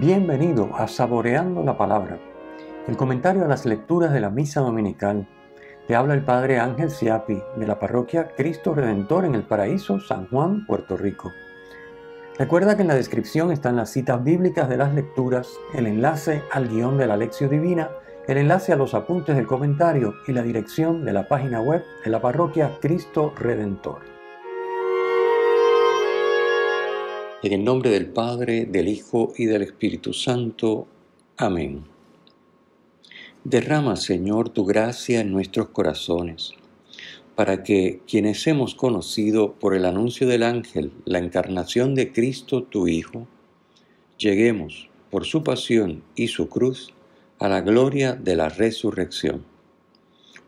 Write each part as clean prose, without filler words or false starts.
Bienvenido a Saboreando la Palabra, el comentario a las lecturas de la Misa Dominical. Te habla el Padre Ángel Siapi, de la Parroquia Cristo Redentor en el Paraíso, San Juan, Puerto Rico. Recuerda que en la descripción están las citas bíblicas de las lecturas, el enlace al guión de la Lección Divina, el enlace a los apuntes del comentario y la dirección de la página web de la Parroquia Cristo Redentor. En el nombre del Padre, del Hijo y del Espíritu Santo. Amén. Derrama, Señor, tu gracia en nuestros corazones, para que, quienes hemos conocido por el anuncio del ángel la encarnación de Cristo, tu Hijo, lleguemos, por su pasión y su cruz, a la gloria de la resurrección.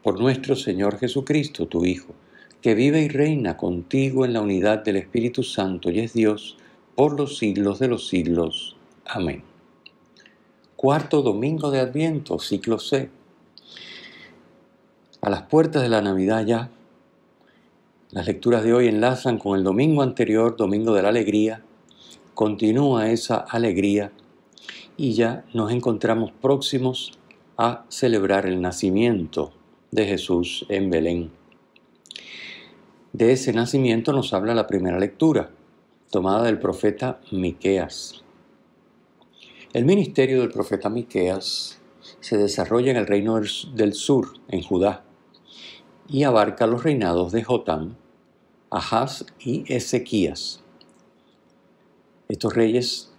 Por nuestro Señor Jesucristo, tu Hijo, que vive y reina contigo en la unidad del Espíritu Santo y es Dios, por los siglos de los siglos. Amén. Cuarto domingo de Adviento, ciclo C. A las puertas de la Navidad ya, las lecturas de hoy enlazan con el domingo anterior, Domingo de la Alegría. Continúa esa alegría y ya nos encontramos próximos a celebrar el nacimiento de Jesús en Belén. De ese nacimiento nos habla la primera lectura, tomada del profeta Miqueas. El ministerio del profeta Miqueas se desarrolla en el reino del sur, en Judá, y abarca los reinados de Jotam, Ahaz y Ezequías. Estos reyes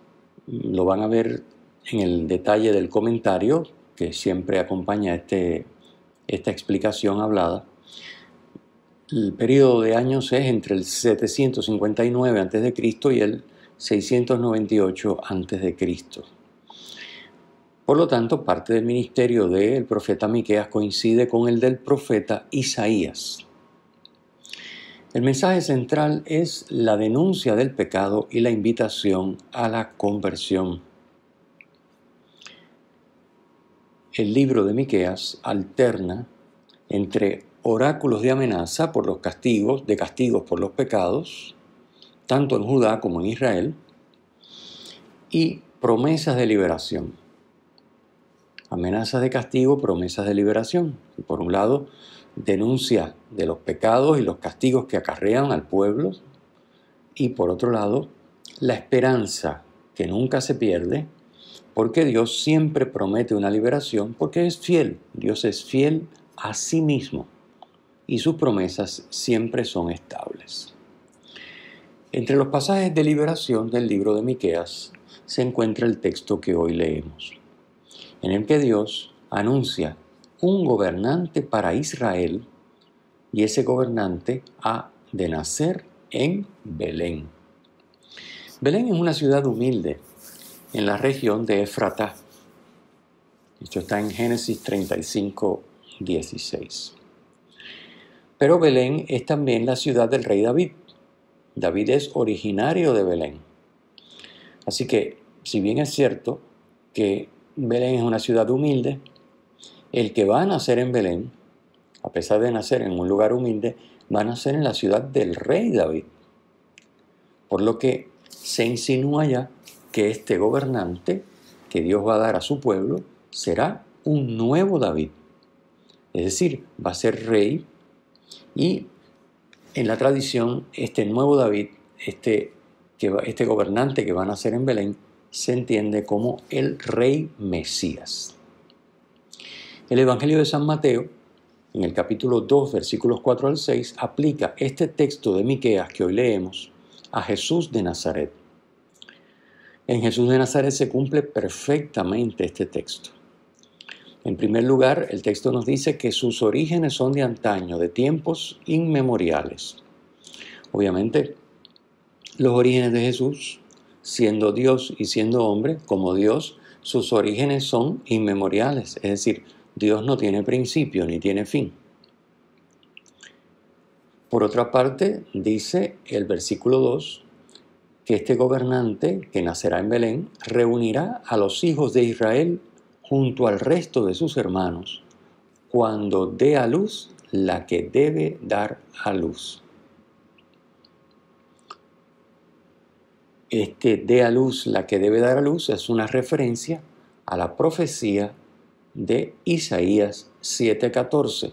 lo van a ver en el detalle del comentario que siempre acompaña esta explicación hablada. El periodo de años es entre el 759 a.C. y el 698 a.C. Por lo tanto, parte del ministerio del profeta Miqueas coincide con el del profeta Isaías. El mensaje central es la denuncia del pecado y la invitación a la conversión. El libro de Miqueas alterna entre oráculos de amenaza por los castigos por los pecados, tanto en Judá como en Israel, y promesas de liberación. Amenazas de castigo, promesas de liberación. Por un lado, denuncia de los pecados y los castigos que acarrean al pueblo, y por otro lado, la esperanza que nunca se pierde, porque Dios siempre promete una liberación, porque es fiel. Dios es fiel a sí mismo y sus promesas siempre son estables. Entre los pasajes de liberación del libro de Miqueas se encuentra el texto que hoy leemos, en el que Dios anuncia un gobernante para Israel, y ese gobernante ha de nacer en Belén. Belén es una ciudad humilde en la región de Efratá. Esto está en Génesis 35, 16. Pero Belén es también la ciudad del rey David. David es originario de Belén. Así que, si bien es cierto que Belén es una ciudad humilde, el que va a nacer en Belén, a pesar de nacer en un lugar humilde, va a nacer en la ciudad del rey David. Por lo que se insinúa ya que este gobernante que Dios va a dar a su pueblo será un nuevo David. Es decir, va a ser rey, y en la tradición este nuevo David, este gobernante que va a nacer en Belén, se entiende como el rey Mesías. El Evangelio de San Mateo, en el capítulo 2, versículos 4 al 6, aplica este texto de Miqueas que hoy leemos a Jesús de Nazaret. En Jesús de Nazaret se cumple perfectamente este texto. En primer lugar, el texto nos dice que sus orígenes son de antaño, de tiempos inmemoriales. Obviamente, los orígenes de Jesús, siendo Dios y siendo hombre, como Dios, sus orígenes son inmemoriales, es decir, Dios no tiene principio ni tiene fin. Por otra parte, dice el versículo 2, que este gobernante que nacerá en Belén reunirá a los hijos de Israel junto al resto de sus hermanos cuando dé a luz la que debe dar a luz. dé a luz la que debe dar a luz es una referencia a la profecía de Isaías 7:14.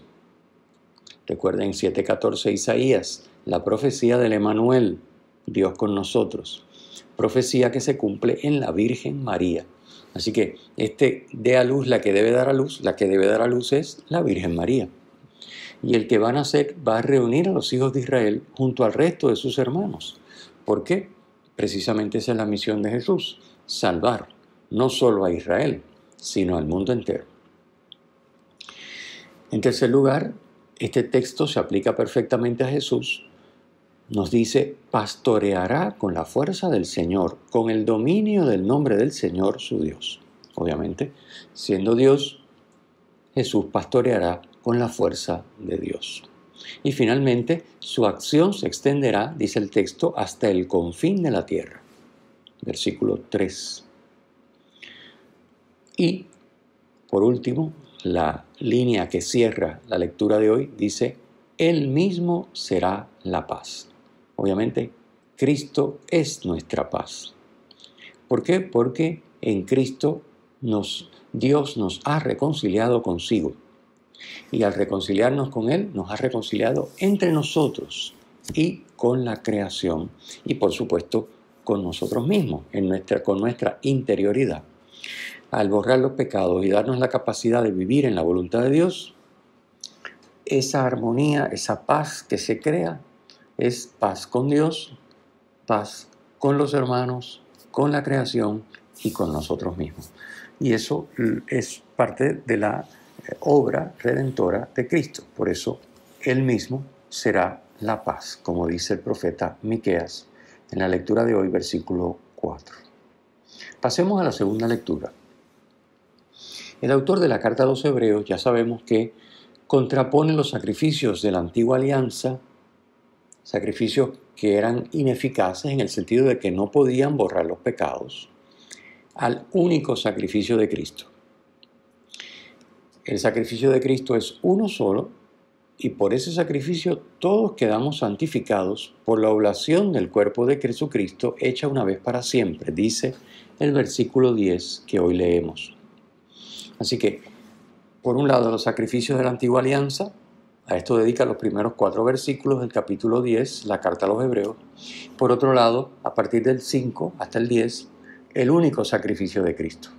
Recuerden 7:14 Isaías, la profecía del Emanuel, Dios con nosotros. Profecía que se cumple en la Virgen María. Así que dé a luz la que debe dar a luz, la que debe dar a luz es la Virgen María. Y el que va a nacer va a reunir a los hijos de Israel junto al resto de sus hermanos. ¿Por qué? Precisamente esa es la misión de Jesús, salvar no solo a Israel, sino al mundo entero. En tercer lugar, este texto se aplica perfectamente a Jesús. Nos dice, pastoreará con la fuerza del Señor, con el dominio del nombre del Señor su Dios. Obviamente, siendo Dios, Jesús pastoreará con la fuerza de Dios. Y finalmente, su acción se extenderá, dice el texto, hasta el confín de la tierra. Versículo 3. Y, por último, la línea que cierra la lectura de hoy dice, Él mismo será la paz. Obviamente, Cristo es nuestra paz. ¿Por qué? Porque en Cristo Dios nos ha reconciliado consigo. Y al reconciliarnos con Él, nos ha reconciliado entre nosotros y con la creación. Y por supuesto, con nosotros mismos, con nuestra interioridad. Al borrar los pecados y darnos la capacidad de vivir en la voluntad de Dios, esa armonía, esa paz que se crea, es paz con Dios, paz con los hermanos, con la creación y con nosotros mismos. Y eso es parte de la obra redentora de Cristo. Por eso, Él mismo será la paz, como dice el profeta Miqueas en la lectura de hoy, versículo 4. Pasemos a la segunda lectura. El autor de la carta a los Hebreos, ya sabemos que contrapone los sacrificios de la antigua alianza, sacrificios que eran ineficaces en el sentido de que no podían borrar los pecados, al único sacrificio de Cristo. El sacrificio de Cristo es uno solo y por ese sacrificio todos quedamos santificados por la oblación del cuerpo de Jesucristo hecha una vez para siempre, dice el versículo 10 que hoy leemos. Así que, por un lado, los sacrificios de la antigua alianza, a esto dedica los primeros 4 versículos del capítulo 10, la carta a los Hebreos. Por otro lado, a partir del 5 hasta el 10, el único sacrificio de Cristo.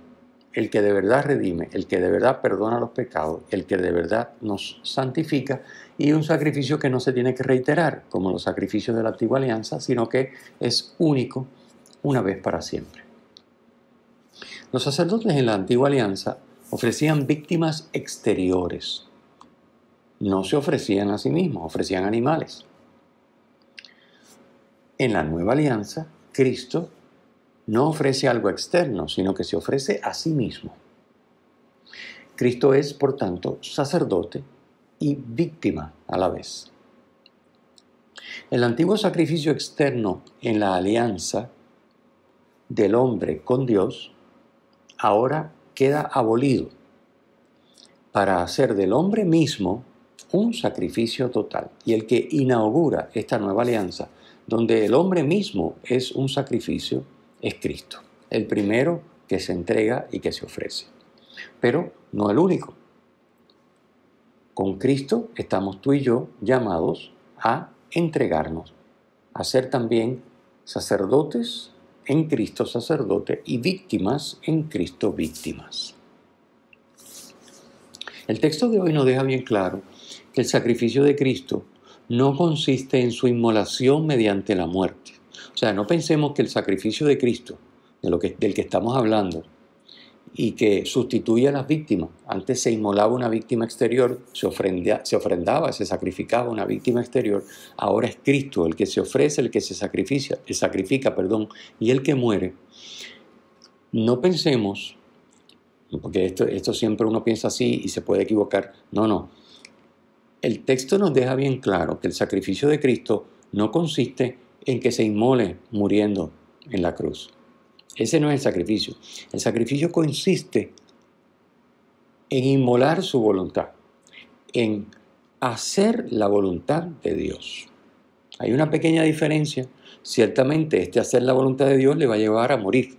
El que de verdad redime, el que de verdad perdona los pecados, el que de verdad nos santifica, y un sacrificio que no se tiene que reiterar, como los sacrificios de la antigua alianza, sino que es único, una vez para siempre. Los sacerdotes en la antigua alianza ofrecían víctimas exteriores. No se ofrecían a sí mismos, ofrecían animales. En la nueva alianza, Cristo no ofrece algo externo, sino que se ofrece a sí mismo. Cristo es, por tanto, sacerdote y víctima a la vez. El antiguo sacrificio externo en la alianza del hombre con Dios ahora queda abolido para hacer del hombre mismo un sacrificio total. Y el que inaugura esta nueva alianza, donde el hombre mismo es un sacrificio, es Cristo, el primero que se entrega y que se ofrece. Pero no el único. Con Cristo estamos tú y yo llamados a entregarnos, a ser también sacerdotes en Cristo sacerdote y víctimas en Cristo víctimas. El texto de hoy nos deja bien claro que el sacrificio de Cristo no consiste en su inmolación mediante la muerte. O sea, no pensemos que el sacrificio de Cristo, del que estamos hablando, y que sustituye a las víctimas. Antes se inmolaba una víctima exterior, se ofrendaba, se sacrificaba una víctima exterior. Ahora es Cristo el que se ofrece, el que se sacrifica, y el que muere. No pensemos, porque esto siempre uno piensa así y se puede equivocar. No. El texto nos deja bien claro que el sacrificio de Cristo no consiste en que se inmole muriendo en la cruz. Ese no es el sacrificio. El sacrificio consiste en inmolar su voluntad, en hacer la voluntad de Dios. Hay una pequeña diferencia. Ciertamente este hacer la voluntad de Dios le va a llevar a morir,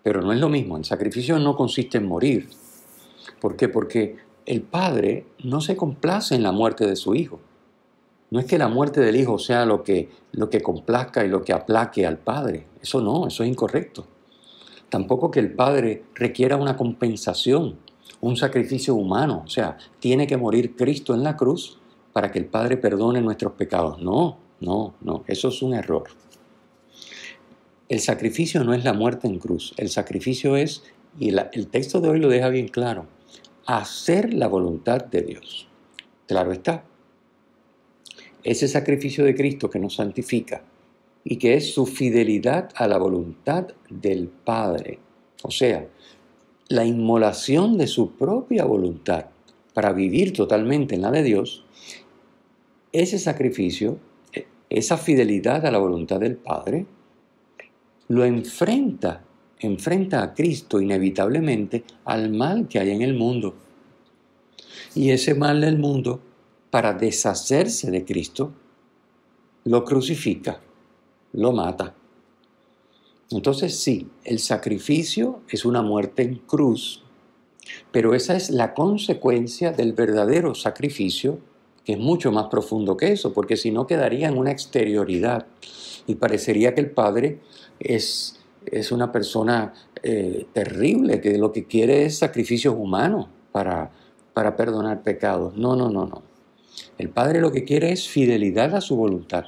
pero no es lo mismo. El sacrificio no consiste en morir. ¿Por qué? Porque el Padre no se complace en la muerte de su Hijo. No es que la muerte del Hijo sea lo que complazca y lo que aplaque al Padre. Eso no, eso es incorrecto. Tampoco que el Padre requiera una compensación, un sacrificio humano. O sea, tiene que morir Cristo en la cruz para que el Padre perdone nuestros pecados. No, no, no, eso es un error. El sacrificio no es la muerte en cruz. El sacrificio es, y el texto de hoy lo deja bien claro, hacer la voluntad de Dios. Claro está. Ese sacrificio de Cristo que nos santifica y que es su fidelidad a la voluntad del Padre. O sea, la inmolación de su propia voluntad para vivir totalmente en la de Dios, ese sacrificio, esa fidelidad a la voluntad del Padre, lo enfrenta a Cristo inevitablemente al mal que hay en el mundo. Y ese mal del mundo, para deshacerse de Cristo, lo crucifica, lo mata. Entonces sí, el sacrificio es una muerte en cruz, pero esa es la consecuencia del verdadero sacrificio, que es mucho más profundo que eso, porque si no quedaría en una exterioridad y parecería que el Padre es una persona terrible, que lo que quiere es sacrificios humanos para perdonar pecados. No, no, no, no. El Padre lo que quiere es fidelidad a su voluntad.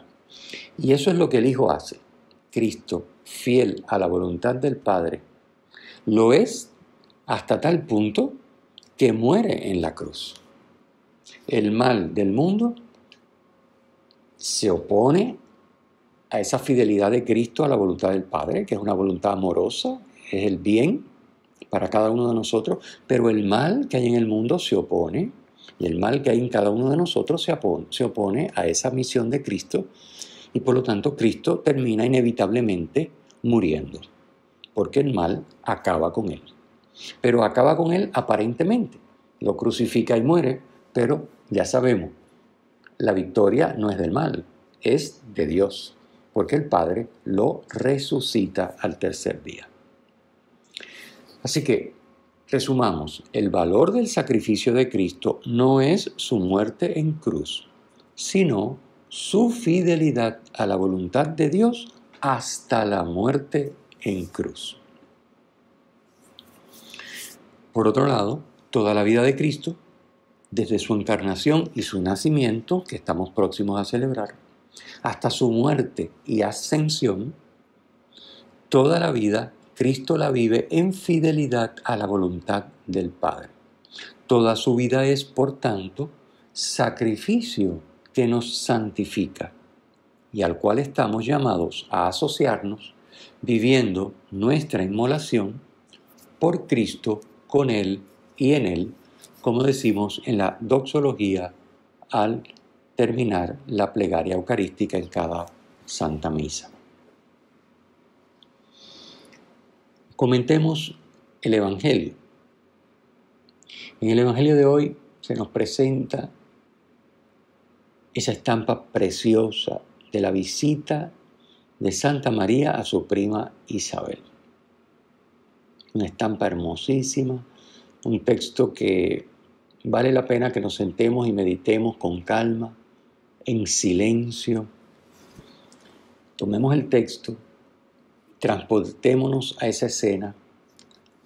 Y eso es lo que el Hijo hace. Cristo, fiel a la voluntad del Padre, lo es hasta tal punto que muere en la cruz. El mal del mundo se opone a esa fidelidad de Cristo a la voluntad del Padre, que es una voluntad amorosa, es el bien para cada uno de nosotros, pero el mal que hay en el mundo se opone, y el mal que hay en cada uno de nosotros se opone a esa misión de Cristo, y por lo tanto Cristo termina inevitablemente muriendo, porque el mal acaba con él. Pero acaba con él aparentemente, lo crucifica y muere, pero ya sabemos, la victoria no es del mal, es de Dios, porque el Padre lo resucita al tercer día. Así que, resumamos, el valor del sacrificio de Cristo no es su muerte en cruz, sino su fidelidad a la voluntad de Dios hasta la muerte en cruz. Por otro lado, toda la vida de Cristo, desde su encarnación y su nacimiento, que estamos próximos a celebrar, hasta su muerte y ascensión, toda la vida Cristo la vive en fidelidad a la voluntad del Padre. Toda su vida es, por tanto, sacrificio que nos santifica y al cual estamos llamados a asociarnos, viviendo nuestra inmolación por Cristo, con Él y en Él, como decimos en la doxología al terminar la plegaria eucarística en cada Santa Misa. Comentemos el Evangelio. En el Evangelio de hoy se nos presenta esa estampa preciosa de la visita de Santa María a su prima Isabel. Una estampa hermosísima, un texto que vale la pena que nos sentemos y meditemos con calma, en silencio. Tomemos el texto, transportémonos a esa escena,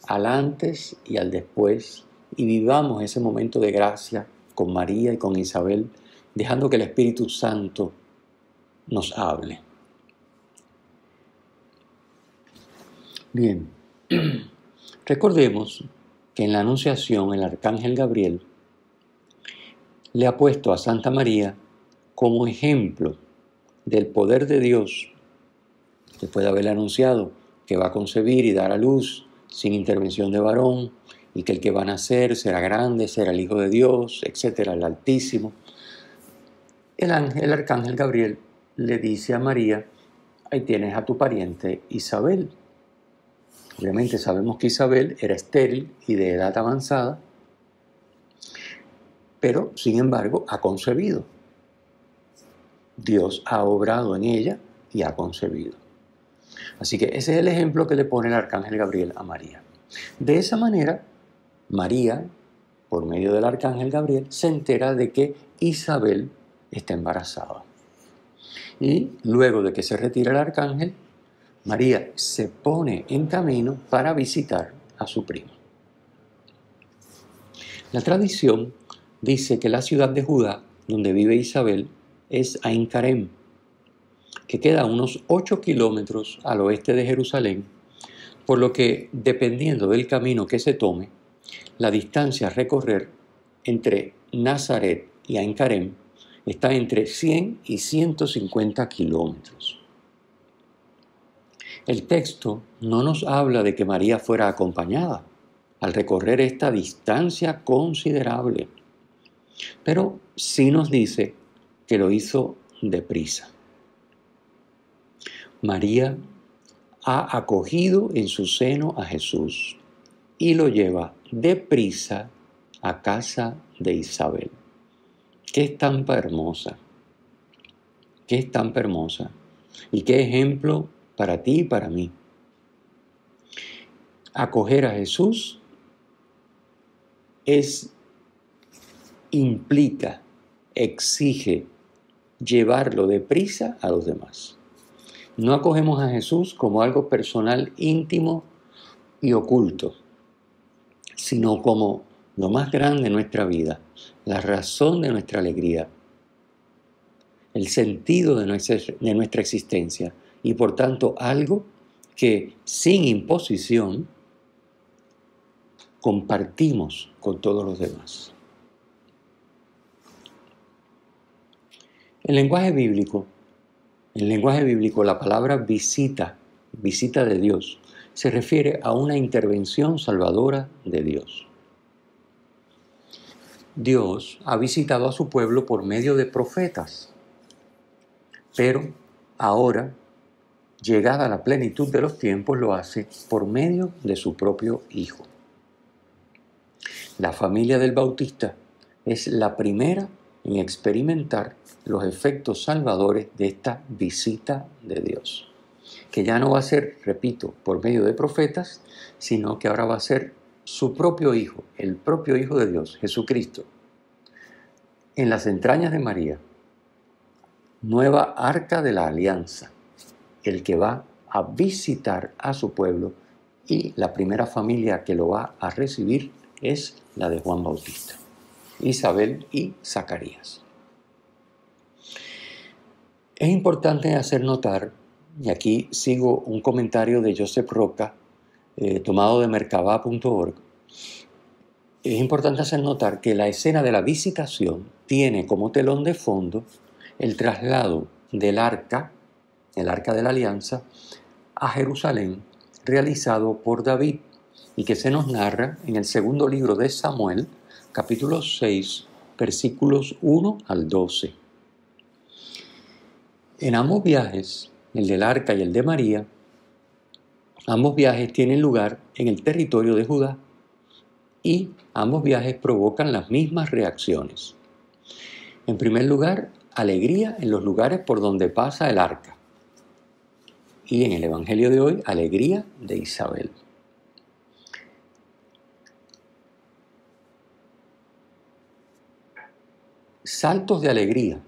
al antes y al después, y vivamos ese momento de gracia con María y con Isabel, dejando que el Espíritu Santo nos hable. Bien, recordemos que en la Anunciación el Arcángel Gabriel le ha puesto a Santa María como ejemplo del poder de Dios, después de haberle anunciado que va a concebir y dar a luz sin intervención de varón, y que el que va a nacer será grande, será el Hijo de Dios, etc., el Altísimo. El Arcángel Gabriel le dice a María: ahí tienes a tu pariente Isabel. Obviamente sabemos que Isabel era estéril y de edad avanzada, pero sin embargo ha concebido. Dios ha obrado en ella y ha concebido. Así que ese es el ejemplo que le pone el arcángel Gabriel a María. De esa manera, María, por medio del arcángel Gabriel, se entera de que Isabel está embarazada. Y luego de que se retira el arcángel, María se pone en camino para visitar a su primo. La tradición dice que la ciudad de Judá, donde vive Isabel, es Ain Karem, que queda a unos 8 kilómetros al oeste de Jerusalén, por lo que, dependiendo del camino que se tome, la distancia a recorrer entre Nazaret y Ain Karem está entre 100 y 150 kilómetros. El texto no nos habla de que María fuera acompañada al recorrer esta distancia considerable, pero sí nos dice que lo hizo deprisa. María ha acogido en su seno a Jesús y lo lleva deprisa a casa de Isabel. ¡Qué estampa hermosa! ¡Qué estampa hermosa! Y qué ejemplo para ti y para mí. Acoger a Jesús implica, exige llevarlo deprisa a los demás. No acogemos a Jesús como algo personal, íntimo y oculto, sino como lo más grande de nuestra vida, la razón de nuestra alegría, el sentido de nuestra existencia y por tanto algo que sin imposición compartimos con todos los demás. En lenguaje bíblico, la palabra visita de Dios, se refiere a una intervención salvadora de Dios. Dios ha visitado a su pueblo por medio de profetas, pero ahora, llegada la plenitud de los tiempos, lo hace por medio de su propio Hijo. La familia del Bautista es la primera en experimentar los efectos salvadores de esta visita de Dios, que ya no va a ser, repito, por medio de profetas, sino que ahora va a ser su propio Hijo, el propio Hijo de Dios, Jesucristo, en las entrañas de María, nueva arca de la alianza, el que va a visitar a su pueblo, y la primera familia que lo va a recibir es la de Juan Bautista, Isabel y Zacarías. Es importante hacer notar, y aquí sigo un comentario de Joseph Roca, tomado de merkabah.org, es importante hacer notar que la escena de la visitación tiene como telón de fondo el traslado del arca, el arca de la alianza, a Jerusalén, realizado por David, y que se nos narra en el segundo libro de Samuel, capítulo 6, versículos 1 al 12. En ambos viajes, el del arca y el de María, ambos viajes tienen lugar en el territorio de Judá y ambos viajes provocan las mismas reacciones. En primer lugar, alegría en los lugares por donde pasa el arca. Y en el Evangelio de hoy, alegría de Isabel. Saltos de alegría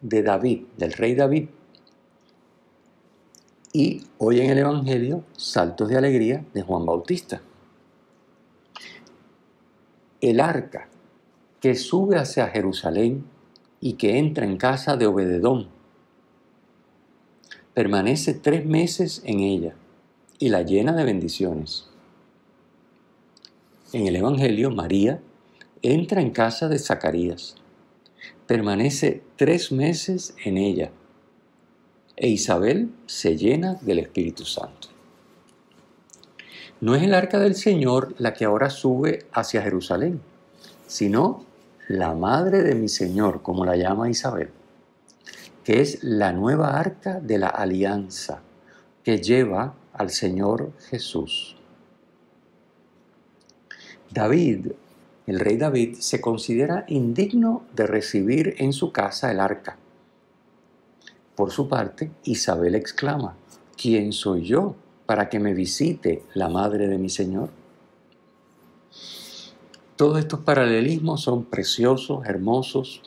de David, del rey David. Y hoy en el Evangelio, saltos de alegría de Juan Bautista. El arca que sube hacia Jerusalén y que entra en casa de Obededón, permanece 3 meses en ella y la llena de bendiciones. En el Evangelio, María entra en casa de Zacarías, permanece 3 meses en ella e Isabel se llena del Espíritu Santo. No es el arca del Señor la que ahora sube hacia Jerusalén, sino la madre de mi Señor, como la llama Isabel, que es la nueva arca de la alianza que lleva al Señor Jesús. David, el rey David, se considera indigno de recibir en su casa el arca, Por su parte, Isabel exclama: ¿quién soy yo para que me visite la madre de mi Señor? Todos estos paralelismos son preciosos, hermosos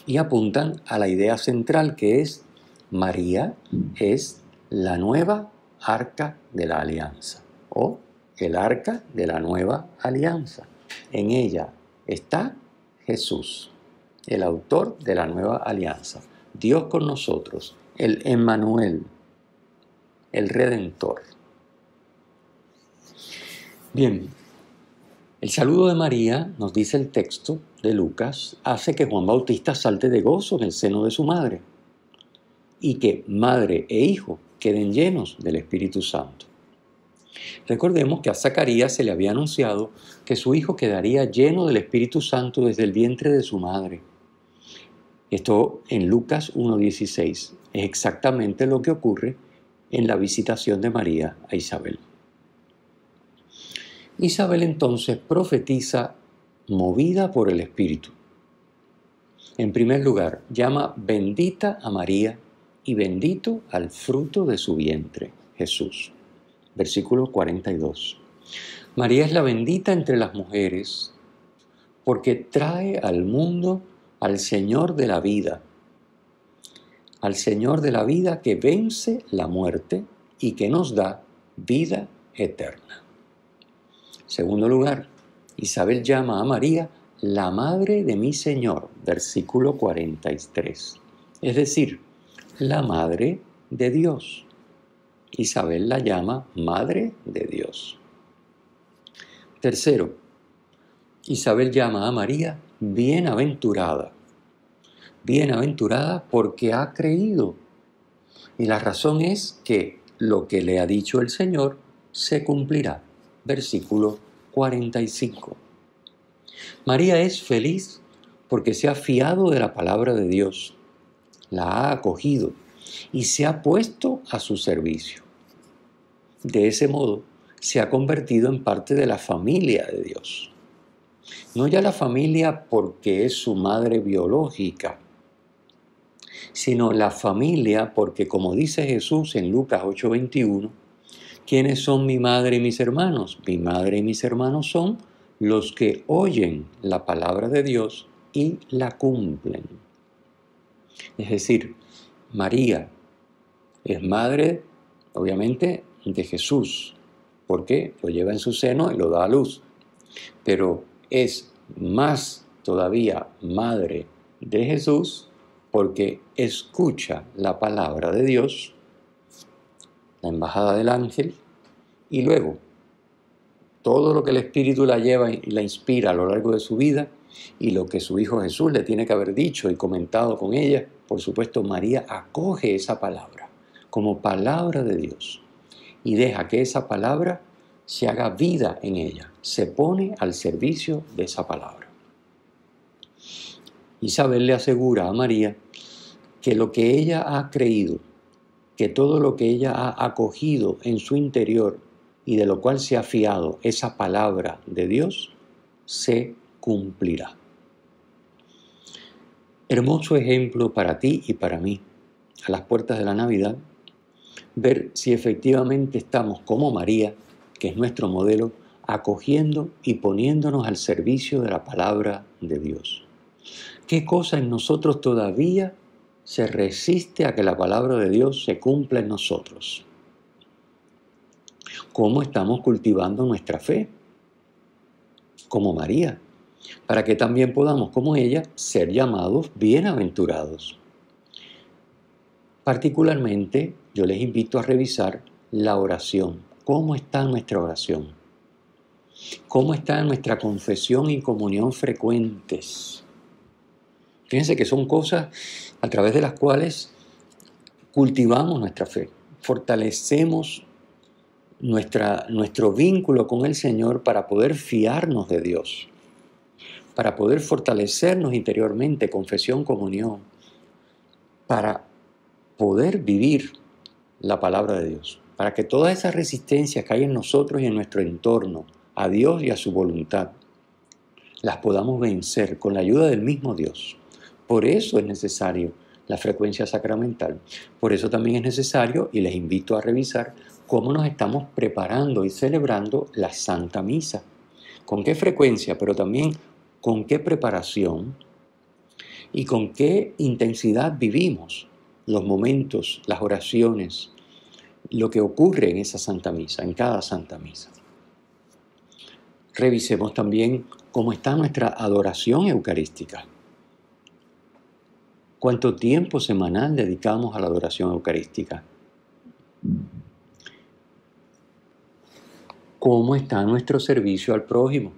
y apuntan a la idea central, que es: María es la nueva arca de la alianza, o el arca de la nueva alianza. En ella está Jesús, el autor de la nueva alianza, Dios con nosotros, el Emmanuel, el Redentor. Bien, el saludo de María, nos dice el texto de Lucas, hace que Juan Bautista salte de gozo en el seno de su madre y que madre e hijo queden llenos del Espíritu Santo. Recordemos que a Zacarías se le había anunciado que su hijo quedaría lleno del Espíritu Santo desde el vientre de su madre. Esto en Lucas 1:16 es exactamente lo que ocurre en la visitación de María a Isabel. Isabel entonces profetiza movida por el Espíritu. En primer lugar, llama bendita a María y bendito al fruto de su vientre, Jesús. Versículo 42. María es la bendita entre las mujeres porque trae al mundo al Señor de la vida. Al Señor de la vida que vence la muerte y que nos da vida eterna. Segundo lugar, Isabel llama a María la madre de mi Señor, versículo 43. Es decir, la madre de Dios. Isabel la llama madre de Dios. Tercero, Isabel llama a María bienaventurada. Bienaventurada porque ha creído. Y la razón es que lo que le ha dicho el Señor se cumplirá. Versículo 45. María es feliz porque se ha fiado de la palabra de Dios, la ha acogido y se ha puesto a su servicio. De ese modo, se ha convertido en parte de la familia de Dios. No ya la familia porque es su madre biológica, sino la familia porque, como dice Jesús en Lucas 8:21, ¿quiénes son mi madre y mis hermanos? Mi madre y mis hermanos son los que oyen la palabra de Dios y la cumplen. Es decir, María es madre, obviamente, de Jesús, porque lo lleva en su seno y lo da a luz. Pero es más todavía madre de Jesús porque escucha la palabra de Dios, la embajada del ángel, y luego todo lo que el Espíritu la lleva y la inspira a lo largo de su vida y lo que su Hijo Jesús le tiene que haber dicho y comentado con ella, por supuesto María acoge esa palabra como palabra de Dios y deja que esa palabra se haga vida en ella, se pone al servicio de esa palabra. Isabel le asegura a María que lo que ella ha creído, que todo lo que ella ha acogido en su interior y de lo cual se ha fiado esa palabra de Dios, se cumplirá. Hermoso ejemplo para ti y para mí, a las puertas de la Navidad, ver si efectivamente estamos como María, que es nuestro modelo, acogiendo y poniéndonos al servicio de la palabra de Dios. ¿Qué cosa en nosotros todavía se resiste a que la palabra de Dios se cumpla en nosotros? ¿Cómo estamos cultivando nuestra fe? Como María, para que también podamos, como ella, ser llamados bienaventurados. Particularmente, yo les invito a revisar la oración. ¿Cómo está nuestra oración? ¿Cómo está nuestra confesión y comunión frecuentes? Fíjense que son cosas a través de las cuales cultivamos nuestra fe, fortalecemos nuestro vínculo con el Señor para poder fiarnos de Dios, para poder fortalecernos interiormente, confesión, comunión, para poder vivir la palabra de Dios, para que todas esas resistencias que hay en nosotros y en nuestro entorno a Dios y a su voluntad, las podamos vencer con la ayuda del mismo Dios. Por eso es necesario la frecuencia sacramental. Por eso también es necesario, y les invito a revisar, cómo nos estamos preparando y celebrando la Santa Misa. ¿Con qué frecuencia? Pero también con qué preparación y con qué intensidad vivimos los momentos, las oraciones, lo que ocurre en esa Santa Misa, en cada Santa Misa. Revisemos también cómo está nuestra adoración eucarística. ¿Cuánto tiempo semanal dedicamos a la adoración eucarística? ¿Cómo está nuestro servicio al prójimo?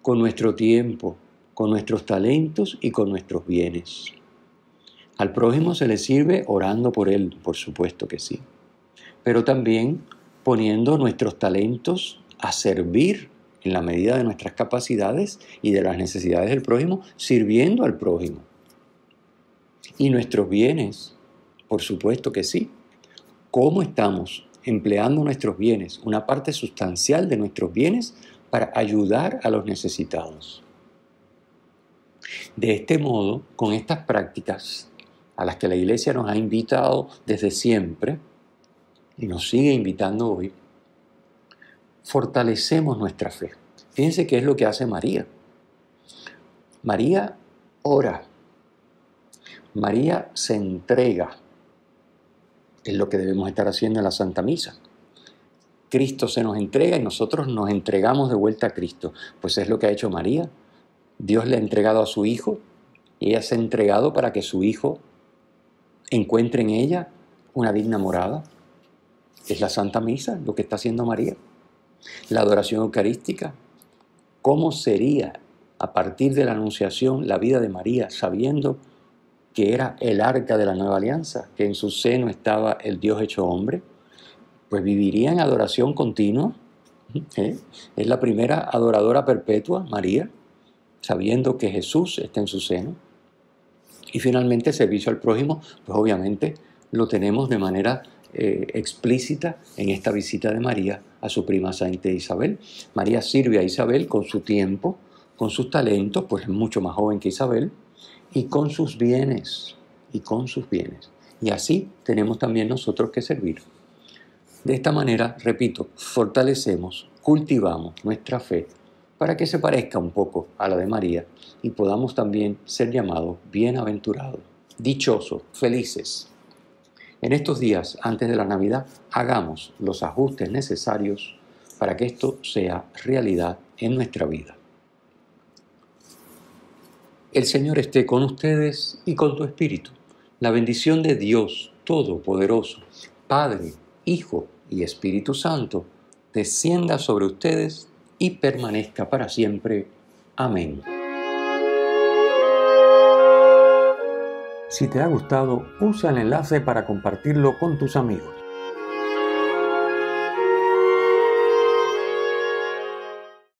Con nuestro tiempo, con nuestros talentos y con nuestros bienes. Al prójimo se le sirve orando por él, por supuesto que sí, pero también poniendo nuestros talentos a servir en la medida de nuestras capacidades y de las necesidades del prójimo, sirviendo al prójimo. Y nuestros bienes, por supuesto que sí. ¿Cómo estamos empleando nuestros bienes, una parte sustancial de nuestros bienes, para ayudar a los necesitados? De este modo, con estas prácticas a las que la Iglesia nos ha invitado desde siempre y nos sigue invitando hoy, fortalecemos nuestra fe. Fíjense qué es lo que hace María. María ora. María se entrega. Es lo que debemos estar haciendo en la Santa Misa. Cristo se nos entrega y nosotros nos entregamos de vuelta a Cristo. Pues es lo que ha hecho María. Dios le ha entregado a su Hijo y ella se ha entregado para que su Hijo encuentre en ella una digna morada. Es la Santa Misa lo que está haciendo María. La adoración eucarística. ¿Cómo sería a partir de la Anunciación la vida de María, sabiendo que era el arca de la nueva alianza, que en su seno estaba el Dios hecho hombre? Pues viviría en adoración continua. Es la primera adoradora perpetua, María, sabiendo que Jesús está en su seno. Y finalmente, el servicio al prójimo, pues obviamente lo tenemos de manera explícita en esta visita de María a su prima Santa Isabel. María sirve a Isabel con su tiempo, con sus talentos, pues es mucho más joven que Isabel, y con sus bienes, y así tenemos también nosotros que servir. De esta manera, repito, fortalecemos, cultivamos nuestra fe para que se parezca un poco a la de María y podamos también ser llamados bienaventurados, dichosos, felices. En estos días, antes de la Navidad, hagamos los ajustes necesarios para que esto sea realidad en nuestra vida. El Señor esté con ustedes y con tu espíritu. La bendición de Dios Todopoderoso, Padre, Hijo y Espíritu Santo, descienda sobre ustedes y permanezca para siempre. Amén. Si te ha gustado, usa el enlace para compartirlo con tus amigos.